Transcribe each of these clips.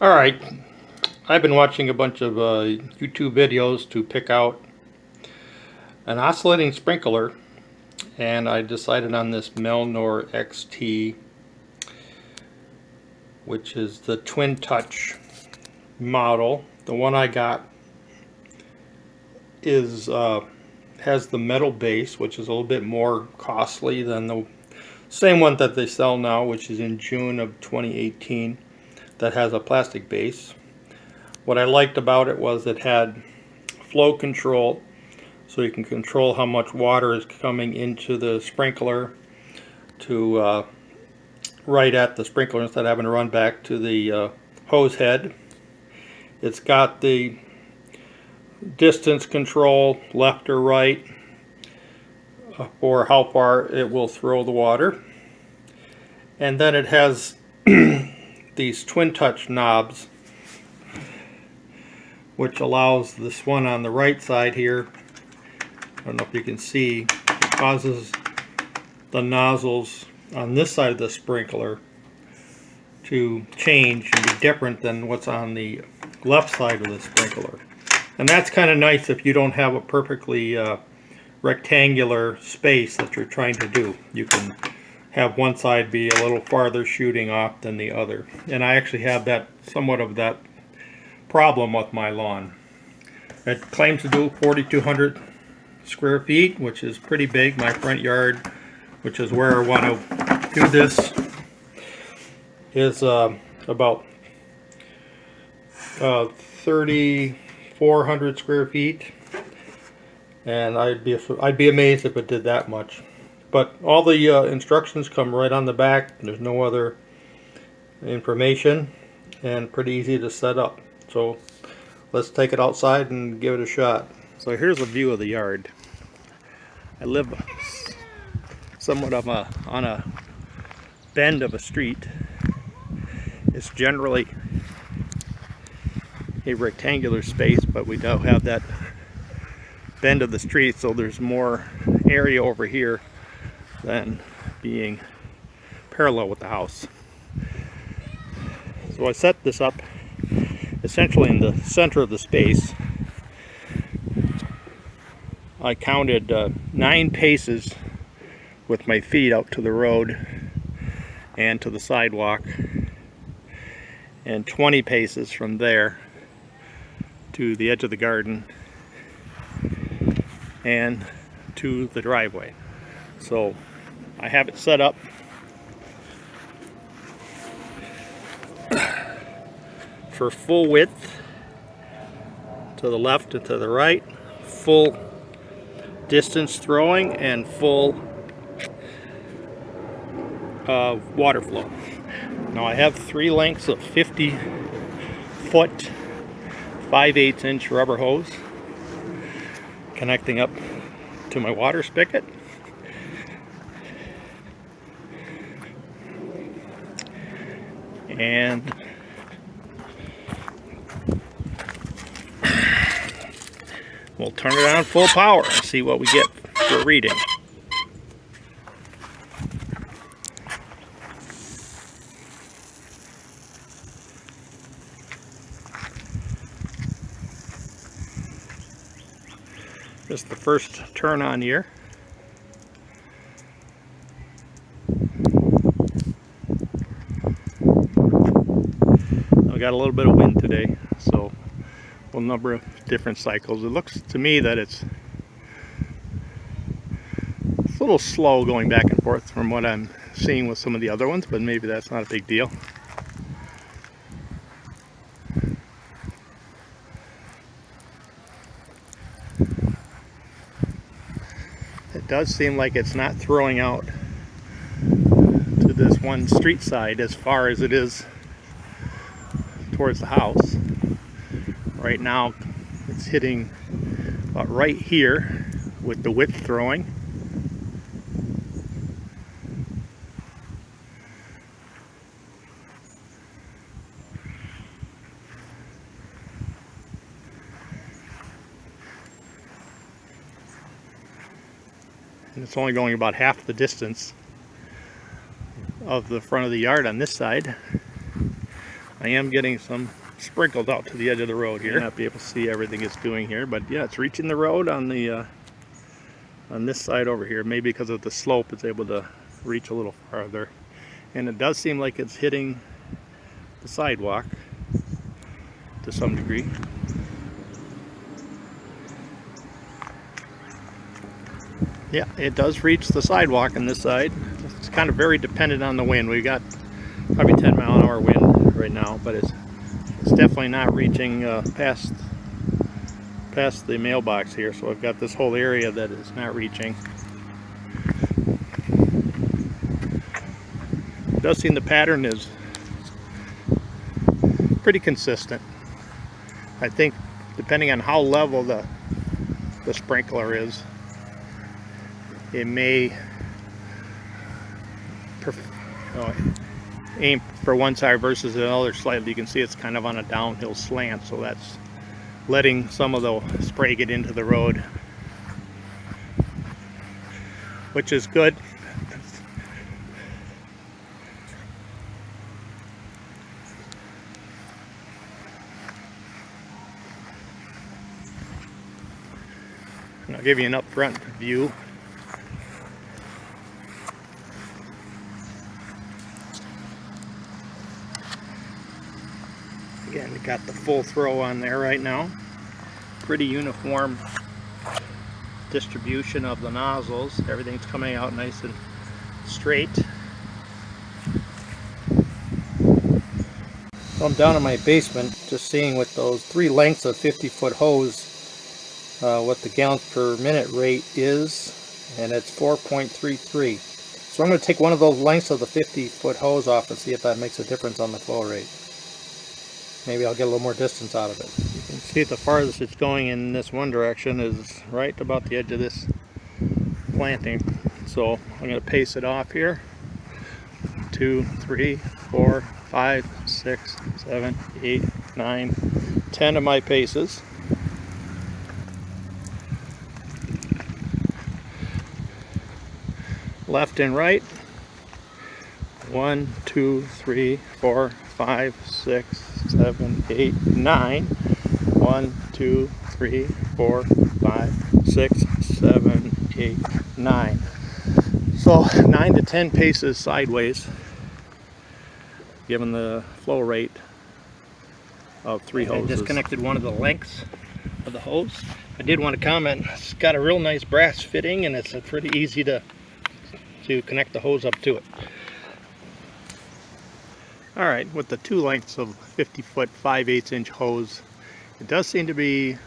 Alright, I've been watching a bunch of YouTube videos to pick out an oscillating sprinkler, and I decided on this Melnor XT, which is the TwinTouch model. The one I got is has the metal base, which is a little bit more costly than the same one that they sell now, which is in June of 2018, that has a plastic base. What I liked about it was it had flow control, so you can control how much water is coming into the sprinkler to right at the sprinkler instead of having to run back to the hose head. It's got the distance control, left or right, for how far it will throw the water. And then it has these TwinTouch knobs, which allows this one on the right side here, I don't know if you can see, it causes the nozzles on this side of the sprinkler to change and be different than what's on the left side of the sprinkler. And that's kind of nice if you don't have a perfectly rectangular space that you're trying to do. You can have one side be a little farther shooting off than the other. And I actually have that somewhat of that problem with my lawn. It claims to do 4,200 square feet, which is pretty big. My front yard, which is where I want to do this, is about 3,400 square feet, and I'd be amazed if it did that much. But all the instructions come right on the back. There's no other information, and pretty easy to set up. So let's take it outside and give it a shot. So here's a view of the yard. I live somewhat of on a bend of a street. It's generally a rectangular space, but we don't have that bend of the street, so there's more area over here than being parallel with the house. So I set this up essentially in the center of the space. I counted 9 paces with my feet out to the road and to the sidewalk, and 20 paces from there to the edge of the garden and to the driveway. So I have it set up for full width to the left and to the right, full distance throwing, and full water flow. Now I have 3 lengths of 50-foot 5/8 inch rubber hose connecting up to my water spigot. And we'll turn it on full power and see what we get for reading. Just the first turn on here. I got a little bit of wind today, so a number of different cycles. It looks to me that it's a little slow going back and forth from what I'm seeing with some of the other ones, but maybe that's not a big deal. It does seem like it's not throwing out to this one street side as far as it is towards the house. Right now it's hitting about right here with the width throwing. And it's only going about half the distance of the front of the yard on this side. I am getting some sprinkles out to the edge of the road here. Not be able to see everything it's doing here, but yeah, it's reaching the road on the on this side over here. Maybe because of the slope, it's able to reach a little farther, and it does seem like it's hitting the sidewalk to some degree. Yeah, it does reach the sidewalk on this side. It's kind of very dependent on the wind. We got probably 10-mile-an-hour wind right now, but it's definitely not reaching past the mailbox here. So I've got this whole area that is not reaching. It does seem the pattern is pretty consistent. I think depending on how level the sprinkler is, it may aim for one side versus the other slightly. You can see it's kind of on a downhill slant, so that's letting some of the spray get into the road, which is good. And I'll give you an up-front view. Again, we got the full throw on there right now. Pretty uniform distribution of the nozzles. Everything's coming out nice and straight. So I'm down in my basement just seeing with those 3 lengths of 50-foot hose what the gallons per minute rate is, and it's 4.33. So I'm going to take one of those lengths of the 50-foot hose off and see if that makes a difference on the flow rate. Maybe I'll get a little more distance out of it. You can see the farthest it's going in this one direction is right about the edge of this planting. So I'm going to pace it off here. 2, 3, 4, 5, 6, 7, 8, 9, 10 of my paces. Left and right. 1, 2, 3, 4, 5, 6, 7, 8, 9. 1, 2, 3, 4, 5, 6, 7, 8, 9. So 9 to 10 paces sideways, given the flow rate of 3 hoses. I disconnected one of the lengths of the hose. I did want to comment, it's got a real nice brass fitting, and it's pretty easy to connect the hose up to it. Alright, with the 2 lengths of 50-foot 5/8" hose, it does seem to be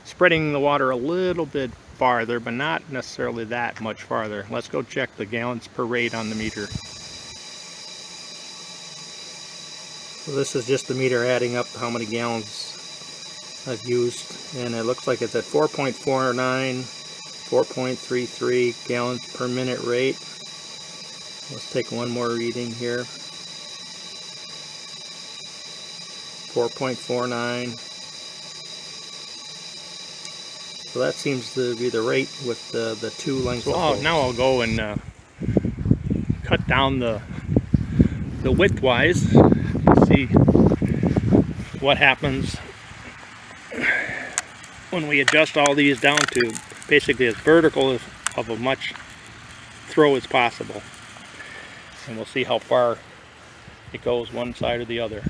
spreading the water a little bit farther, but not necessarily that much farther. Let's go check the gallons per rate on the meter. So this is just the meter adding up how many gallons I've used, and it looks like it's at 4.49, 4.33 gallons per minute rate. Let's take one more reading here. 4.49. So that seems to be the rate with the 2 lengths of hose. Now I'll go and cut down the width-wise, see what happens when we adjust all these down to basically as vertical of a much throw as possible. And we'll see how far it goes one side or the other.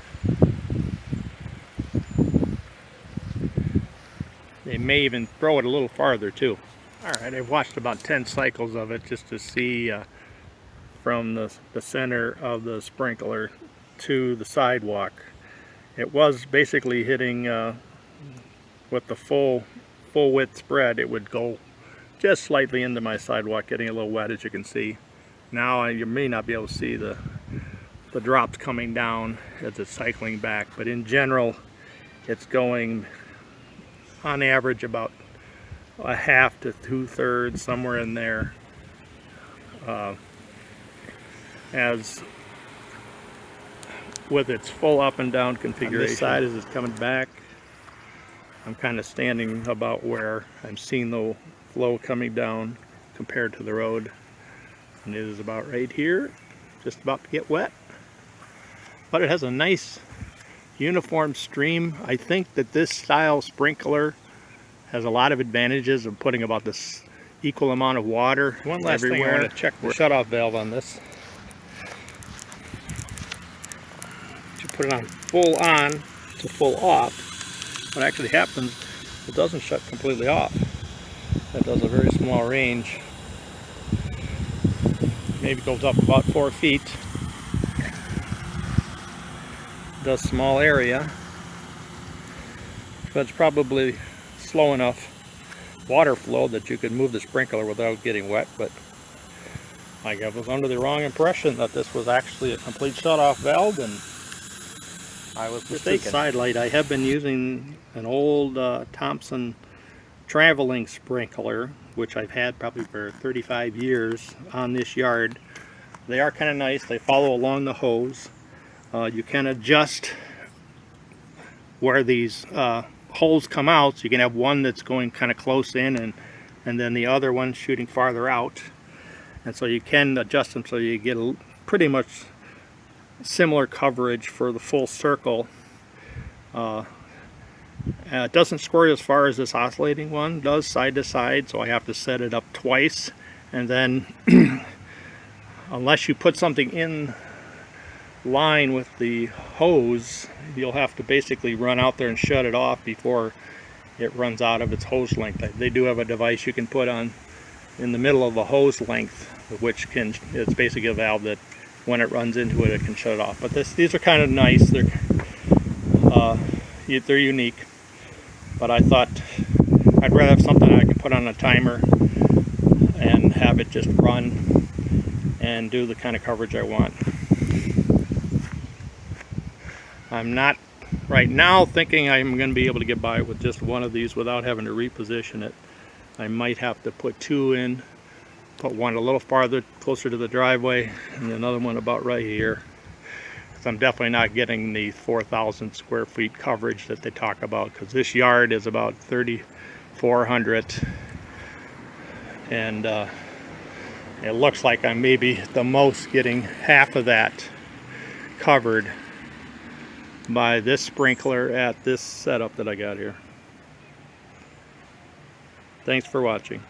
They may even throw it a little farther too. Alright, I've watched about 10 cycles of it just to see from the center of the sprinkler to the sidewalk. It was basically hitting with the full width spread. It would go just slightly into my sidewalk, getting a little wet, as you can see. Now you may not be able to see the drops coming down as it's cycling back, but in general it's going on average about a half to 2/3, somewhere in there, as with its full up and down configuration. On this side, as it's coming back, I'm kind of standing about where I'm seeing the flow coming down compared to the road, and it is about right here, just about to get wet. but it has a nice uniform stream. I think that this style sprinkler has a lot of advantages of putting about this equal amount of water everywhere. One last thing, I want to check the shutoff valve on this. You put it on to full off. What actually happens, it doesn't shut completely off. It does a very small range. Maybe goes up about 4 feet. Does small area, but it's probably slow enough water flow that you could move the sprinkler without getting wet. But I was under the wrong impression that this was actually a complete shutoff valve, and I was mistaken. This side light, I have been using an old Thompson traveling sprinkler, which I've had probably for 35 years on this yard. They are kind of nice. They follow along the hose. You can adjust where these holes come out, so you can have one that's going kind of close in and then the other one shooting farther out. And so you can adjust them so you get pretty much similar coverage for the full circle. It doesn't squirt as far as this oscillating one does side to side, so I have to set it up twice, and then unless you put something in line with the hose, you'll have to basically run out there and shut it off before it runs out of its hose length. They do have a device you can put on in the middle of the hose length, which it's basically a valve that when it runs into it, it can shut it off. But these are kind of nice. They're unique, but I thought I'd rather have something I can put on a timer and have it just run and do the kind of coverage I want. I'm not right now thinking I'm going to be able to get by with just one of these without having to reposition it. I might have to put two in, put one a little farther closer to the driveway and another one about right here. So I'm definitely not getting the 4,000 square feet coverage that they talk about, because this yard is about 3,400, and it looks like I'm maybe the most getting half of that covered by this sprinkler at this setup that I got here. Thanks for watching.